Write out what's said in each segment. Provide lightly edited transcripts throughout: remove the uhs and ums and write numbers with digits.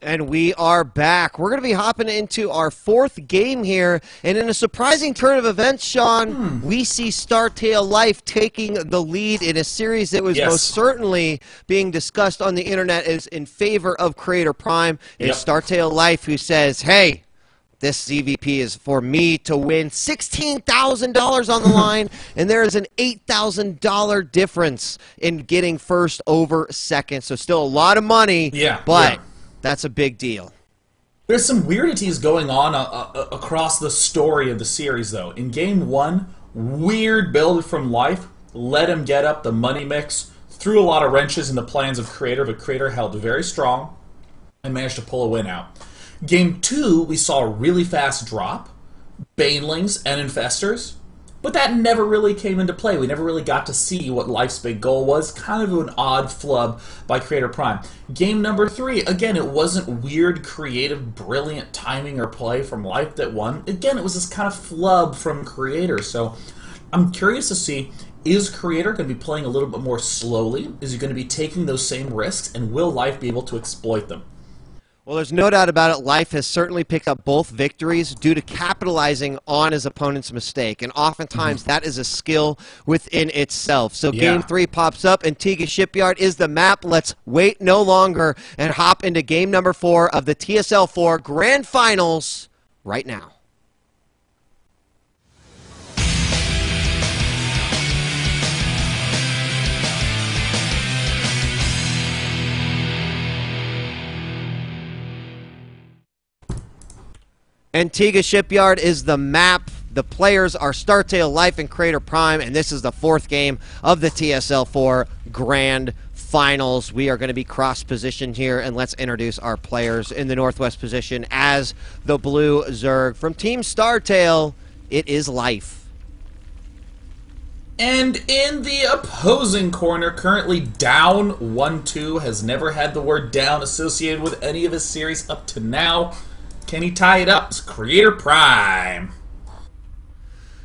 And we are back. We're going to be hopping into our fourth game here. And in a surprising turn of events, Sean, we see StarTale Life taking the lead in a series that was most certainly being discussed on the internet as in favor of CreatorPrime. It's StarTale Life who says, hey, this CVP is for me to win $16,000 on the line, and there is an $8,000 difference in getting first over second. So still a lot of money, but that's a big deal. There's some weirdities going on across the story of the series, though. In Game 1, weird build from Life let him get up the money mix, threw a lot of wrenches in the plans of Creator, but Creator held very strong and managed to pull a win out. Game 2, we saw a really fast drop, Banelings and Infestors, but that never really came into play. We never really got to see what Life's big goal was. Kind of an odd flub by CreatorPrime. Game number 3, again, it wasn't weird, creative, brilliant timing or play from Life that won. Again, it was this kind of flub from Creator. So I'm curious to see, is Creator going to be playing a little bit more slowly? Is he going to be taking those same risks? And will Life be able to exploit them? Well, there's no doubt about it. Life has certainly picked up both victories due to capitalizing on his opponent's mistake. And oftentimes that is a skill within itself. So Game 3 pops up. Antigua Shipyard is the map. Let's wait no longer and hop into game number 4 of the TSL4 Grand Finals right now. Antigua Shipyard is the map. The players are StarTale Life and CreatorPrime, and this is the 4th game of the TSL4 Grand Finals. We are going to be cross-positioned here, and let's introduce our players in the northwest position as the Blue Zerg. From Team StarTale, it is Life. And in the opposing corner, currently down 1-2, has never had the word down associated with any of his series up to now. Can he tie it up? It's CreatorPrime.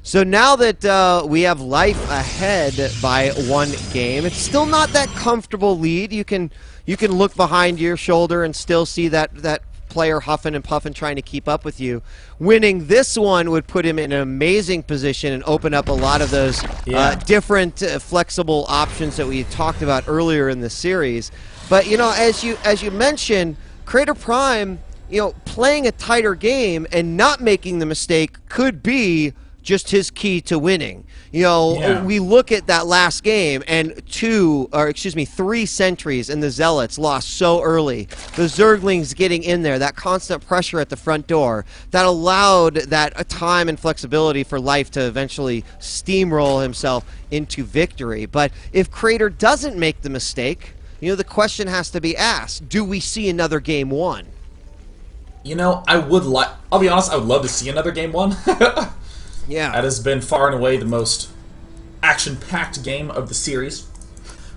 So now that we have Life ahead by 1 game, it's still not that comfortable lead. You can look behind your shoulder and still see that player huffing and puffing trying to keep up with you. Winning this one would put him in an amazing position and open up a lot of those different flexible options that we talked about earlier in the series. But you know, as you mentioned, CreatorPrime, you know, playing a tighter game and not making the mistake could be just his key to winning. You know, we look at that last game and 3 sentries and the Zealots lost so early. The Zerglings getting in there, that constant pressure at the front door, that allowed that time and flexibility for Life to eventually steamroll himself into victory. But if Creator doesn't make the mistake, you know, the question has to be asked, do we see another game 1? You know, I'll be honest, I would love to see another Game 1. Yeah. That has been far and away the most action-packed game of the series.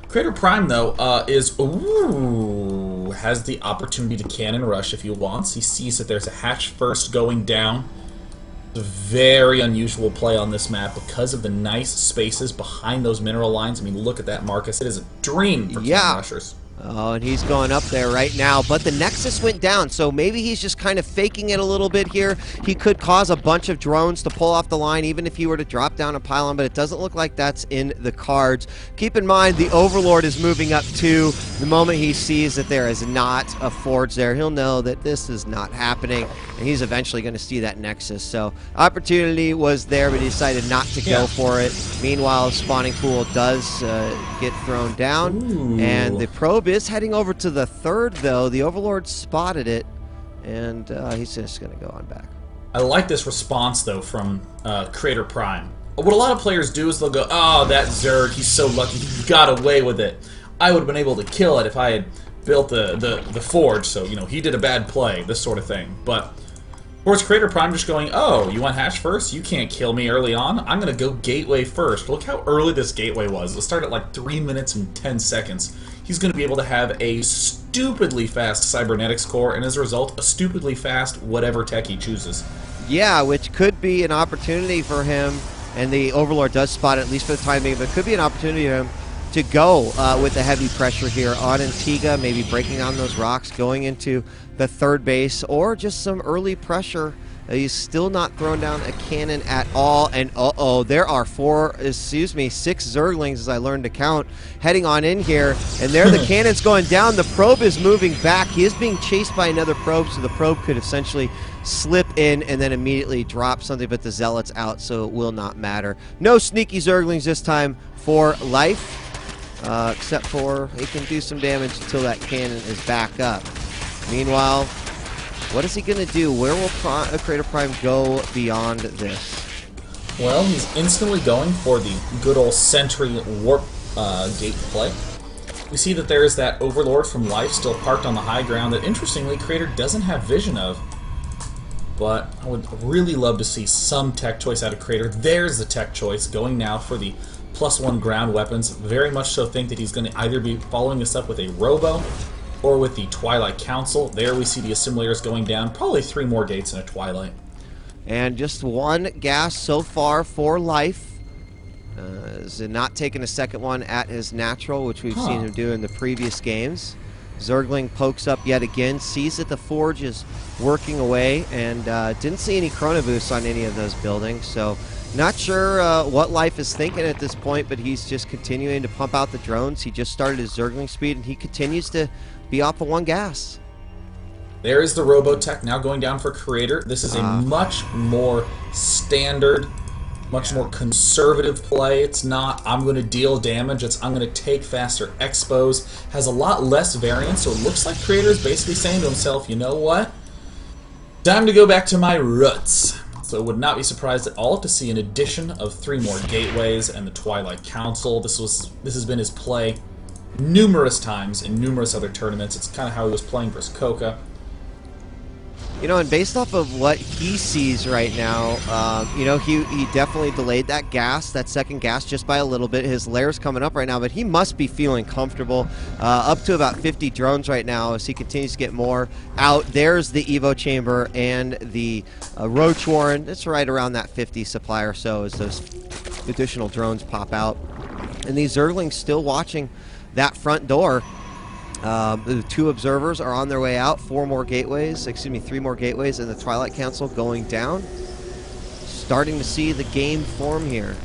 CreatorPrime, though, has the opportunity to cannon rush if he wants. He sees that there's a hatch first going down. It's a very unusual play on this map because of the nice spaces behind those mineral lines. I mean, look at that, Marcus. It is a dream for cannon rushers. Oh, and he's going up there right now, but the Nexus went down, so maybe he's just kind of faking it a little bit here. He could cause a bunch of drones to pull off the line, even if he were to drop down a pylon, but it doesn't look like that's in the cards. Keep in mind, the Overlord is moving up too. The moment he sees that there is not a forge there, he'll know that this is not happening, and he's eventually going to see that Nexus. So, opportunity was there, but he decided not to go for it. Meanwhile, spawning pool does get thrown down, and the probe is heading over to the 3rd, though. The Overlord spotted it, and he's just going to go on back. I like this response, though, from CreatorPrime. What a lot of players do is they'll go, oh, that Zerg, he's so lucky, he got away with it. I would have been able to kill it if I had built the forge, so, you know, he did a bad play, this sort of thing. But, or it's CreatorPrime just going, oh, you want hatch first? You can't kill me early on. I'm going to go gateway first. Look how early this gateway was. It started at like 3 minutes and 10 seconds. He's going to be able to have a stupidly fast cybernetics core, and as a result, a stupidly fast whatever tech he chooses. Yeah, which could be an opportunity for him, and the Overlord does spot it, at least for the time being, but it could be an opportunity for him to go with the heavy pressure here on Antigua, maybe breaking down those rocks, going into the third base, or just some early pressure. He's still not thrown down a cannon at all, and there are 6 Zerglings, as I learned to count, heading on in here, and there the cannon's going down. The probe is moving back. He is being chased by another probe, so the probe could essentially slip in and then immediately drop something, but the Zealot's out, so it will not matter. No sneaky Zerglings this time for life, except for he can do some damage until that cannon is back up. Meanwhile, what is he going to do? Where will CreatorPrime go beyond this? Well, he's instantly going for the good old Sentry Warp Gate play. We see that there is that Overlord from Life still parked on the high ground that, interestingly, Creator doesn't have vision of. But I would really love to see some tech choice out of Creator. There's the tech choice, going now for the +1 ground weapons. Very much so think that he's going to either be following this up with a Robo or with the Twilight Council. There we see the assimilators going down. Probably 3 more gates in a Twilight. And just 1 gas so far for Life. Is not taking a second one at his natural, which we've seen him do in the previous games. Zergling pokes up yet again, sees that the Forge is working away, and didn't see any Chrono Boosts on any of those buildings. So not sure what Life is thinking at this point, but he's just continuing to pump out the drones. He just started his Zergling speed, and he continues to be off of 1 gas. There is the Robotech now going down for Creator. This is a much more standard, much more conservative play. It's not, I'm going to deal damage. It's, I'm going to take faster expos. Has a lot less variance, so it looks like Creator is basically saying to himself, you know what? Time to go back to my roots. So would not be surprised at all to see an addition of 3 more gateways and the Twilight Council. This has been his play numerous times in numerous other tournaments. It's kind of how he was playing versus Coca. You know, and based off of what he sees right now, you know, he definitely delayed that gas, that second gas, just by a little bit. His lair's coming up right now, but he must be feeling comfortable. Up to about 50 drones right now as he continues to get more out. There's the Evo Chamber and the Roach Warren. It's right around that 50 supply or so as those additional drones pop out. And these Zerglings still watching that front door. The 2 observers are on their way out. 3 more gateways, and the Twilight Council going down. Starting to see the game form here.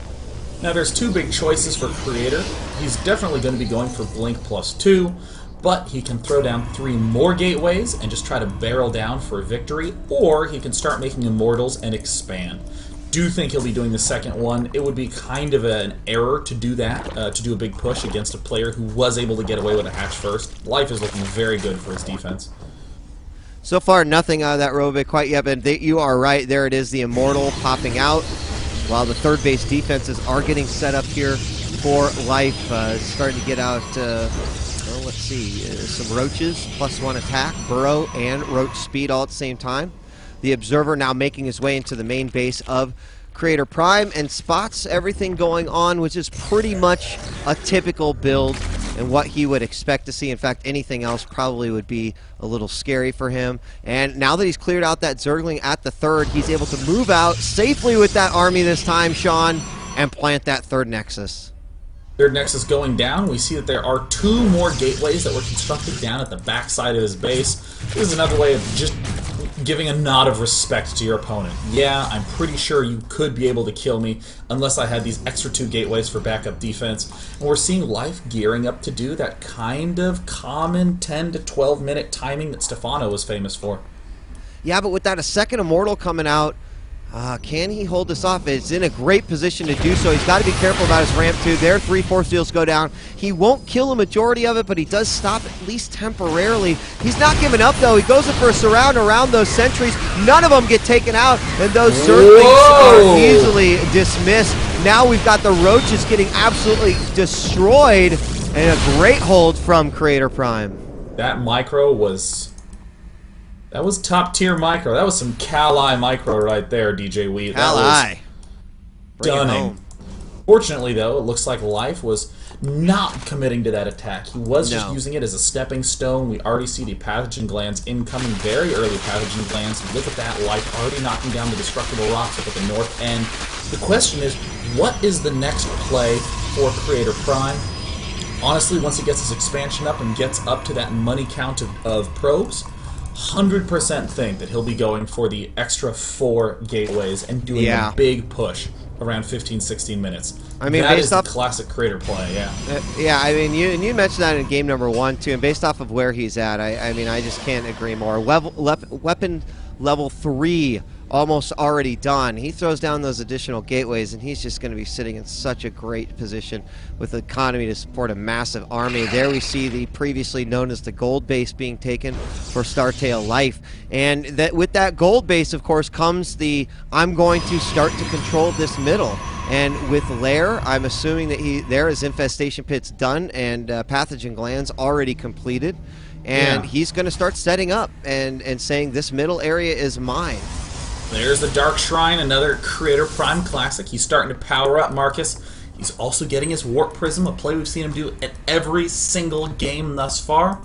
Now there's 2 big choices for Creator. He's definitely going to be going for Blink +2, but he can throw down 3 more gateways and just try to barrel down for a victory, or he can start making Immortals and expand. Do think he'll be doing the second one. It would be kind of an error to do that, to do a big push against a player who was able to get away with a hatch first. Life is looking very good for his defense. So far, nothing out of that Robic quite yet, but you are right. There it is, the Immortal popping out, while the third base defenses are getting set up here for Life. Starting to get out, well, let's see, some Roaches, +1 attack, Burrow, and Roach speed all at the same time. The Observer now making his way into the main base of CreatorPrime and spots everything going on, which is pretty much a typical build and what he would expect to see. In fact, anything else probably would be a little scary for him. And now that he's cleared out that Zergling at the third, he's able to move out safely with that army this time, Sean, and plant that third Nexus. Third Nexus going down. We see that there are 2 more gateways that were constructed down at the backside of his base. This is another way of just giving a nod of respect to your opponent. Yeah, I'm pretty sure you could be able to kill me unless I had these extra 2 gateways for backup defense. And we're seeing Life gearing up to do that kind of common 10 to 12 minute timing that Stefano was famous for. Yeah, but with that a second Immortal coming out, can he hold this off? It's in a great position to do so. He's got to be careful about his ramp too. There, 3 force fields go down. He won't kill a majority of it, but he does stop at least temporarily. He's not giving up though. He goes in for a surround around those sentries. None of them get taken out, and those Zerglings are easily dismissed. Now we've got the Roaches getting absolutely destroyed, and a great hold from CreatorPrime. That micro was... that was top-tier micro. That was some Cal-I micro right there, DJ Wheat. Cal-I. Stunning. Fortunately, though, it looks like Life was not committing to that attack. He was just using it as a stepping stone. We already see the pathogen glands incoming, very early pathogen glands. Look at that, Life already knocking down the destructible rocks up at the north end. The question is, what is the next play for CreatorPrime? Honestly, once he gets his expansion up and gets up to that money count of probes, 100% think that he'll be going for the extra 4 gateways and doing a big push around 15-16 minutes. I mean, that based is off the classic creator play, yeah. Yeah, I mean, you mentioned that in game number 1 too, and based off of where he's at, I mean, I just can't agree more. Weapon level 3 almost already done. He throws down those additional gateways, and he's just going to be sitting in such a great position with the economy to support a massive army. There we see the previously known as the gold base being taken for Startail Life, and that with that gold base, of course, comes the I'm going to start to control this middle. And with Lair, I'm assuming that there is infestation pits done and pathogen glands already completed, and he's going to start setting up and saying this middle area is mine. There's the Dark Shrine, another CreatorPrime classic. He's starting to power up Marcus. He's also getting his Warp Prism, a play we've seen him do at every single game thus far.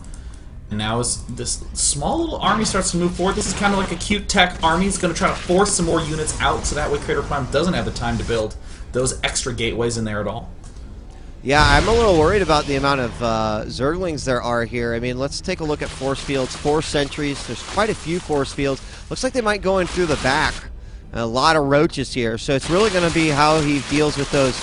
And now as this small little army starts to move forward, this is kind of like a cute tech army. He's going to try to force some more units out, so that way CreatorPrime doesn't have the time to build those extra gateways in there at all. Yeah, I'm a little worried about the amount of Zerglings there are here. I mean, let's take a look at force fields. 4 sentries. There's quite a few force fields. Looks like they might go in through the back. A lot of roaches here. So it's really going to be how he deals with those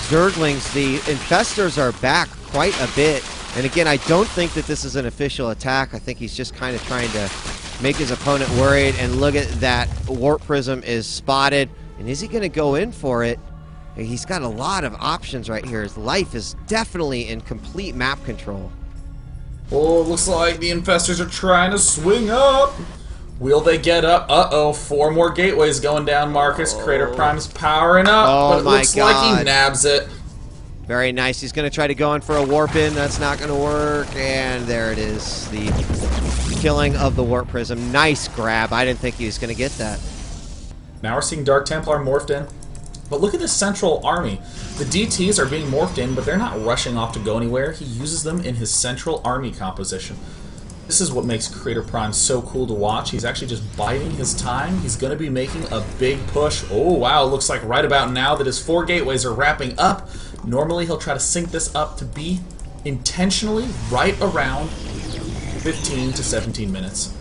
Zerglings. The infestors are back quite a bit. And again, I don't think that this is an official attack. I think he's just kind of trying to make his opponent worried. And look at that. Warp Prism is spotted. And is he going to go in for it? He's got a lot of options right here. His life is definitely in complete map control. Oh, looks like the infestors are trying to swing up. Will they get up? Uh-oh, 4 more gateways going down, Marcus. CreatorPrime's powering up, but it looks like he nabs it. Very nice. He's going to try to go in for a warp in. That's not going to work. And there it is. The killing of the Warp Prism. Nice grab. I didn't think he was going to get that. Now we're seeing Dark Templar morphed in. But look at this central army. The DTs are being morphed in, but they're not rushing off to go anywhere. He uses them in his central army composition. This is what makes CreatorPrime so cool to watch. He's actually just biding his time. He's going to be making a big push. Oh, wow. Looks like right about now that his 4 gateways are wrapping up. Normally, he'll try to sync this up to be intentionally right around 15 to 17 minutes.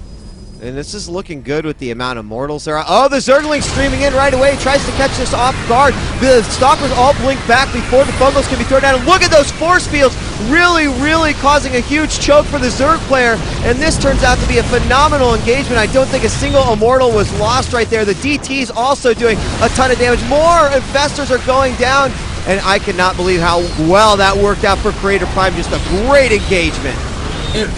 And this is looking good with the amount of mortals there are. Oh, the Zergling streaming in right away. Tries to catch this off guard. The Stalkers all blink back before the Fungos can be thrown down. And look at those force fields. Really causing a huge choke for the Zerg player. And this turns out to be a phenomenal engagement. I don't think a single Immortal was lost right there. The DT's also doing a ton of damage. More Infestors are going down. And I cannot believe how well that worked out for CreatorPrime. Just a great engagement.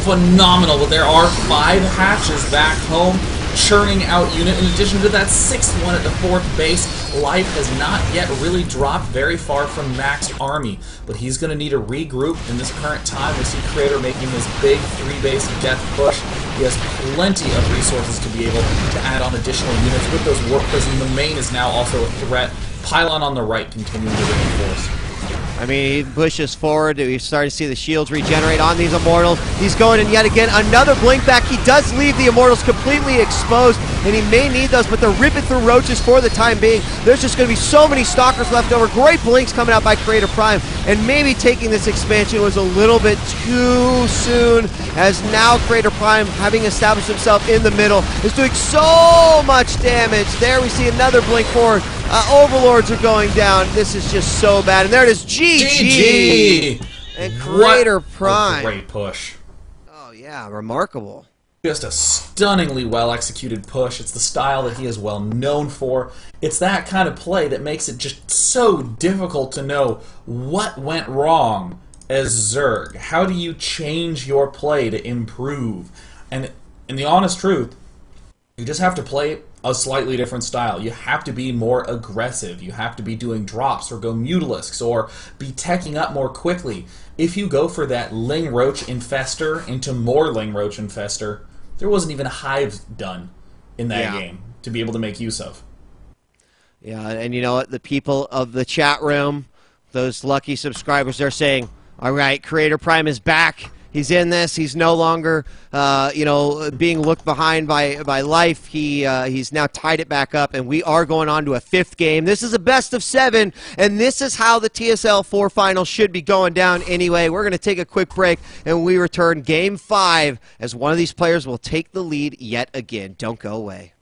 Phenomenal, but there are 5 hatches back home, churning out unit. In addition to that 6th one at the 4th base, Life has not yet really dropped very far from maxed army, but he's going to need to regroup in this current time. We see Creator making this big 3-base death push. He has plenty of resources to be able to add on additional units with those Warp Prism. The main is now also a threat. Pylon on the right continuing to reinforce. I mean, he pushes forward. We're starting to see the shields regenerate on these Immortals. He's going in yet again. Another blink back. He does leave the Immortals completely exposed, and he may need those, but they're ripping through roaches for the time being. There's just going to be so many Stalkers left over. Great blinks coming out by CreatorPrime, and maybe taking this expansion was a little bit too soon, as now CreatorPrime, having established himself in the middle, is doing so much damage. There we see another blink forward. Overlords are going down. This is just so bad. And there it is. GG! And CreatorPrime. Great push. Oh, yeah. Remarkable. Just a stunningly well-executed push. It's the style that he is well known for. It's that kind of play that makes it just so difficult to know what went wrong as Zerg. How do you change your play to improve? And in the honest truth, you just have to play a slightly different style. You have to be more aggressive. You have to be doing drops or go Mutalisks or be teching up more quickly. If you go for that Ling Roach Infestor into more Ling Roach Infestor, there wasn't even hives done in that game to be able to make use of. Yeah, and you know what? The people of the chat room, those lucky subscribers, they're saying, all right, CreatorPrime is back. He's in this. He's no longer, being looked behind by Life. He's now tied it back up, and we are going on to a 5th game. This is a best of 7, and this is how the TSL4 final should be going down anyway. We're going to take a quick break, and we return Game 5 as one of these players will take the lead yet again. Don't go away.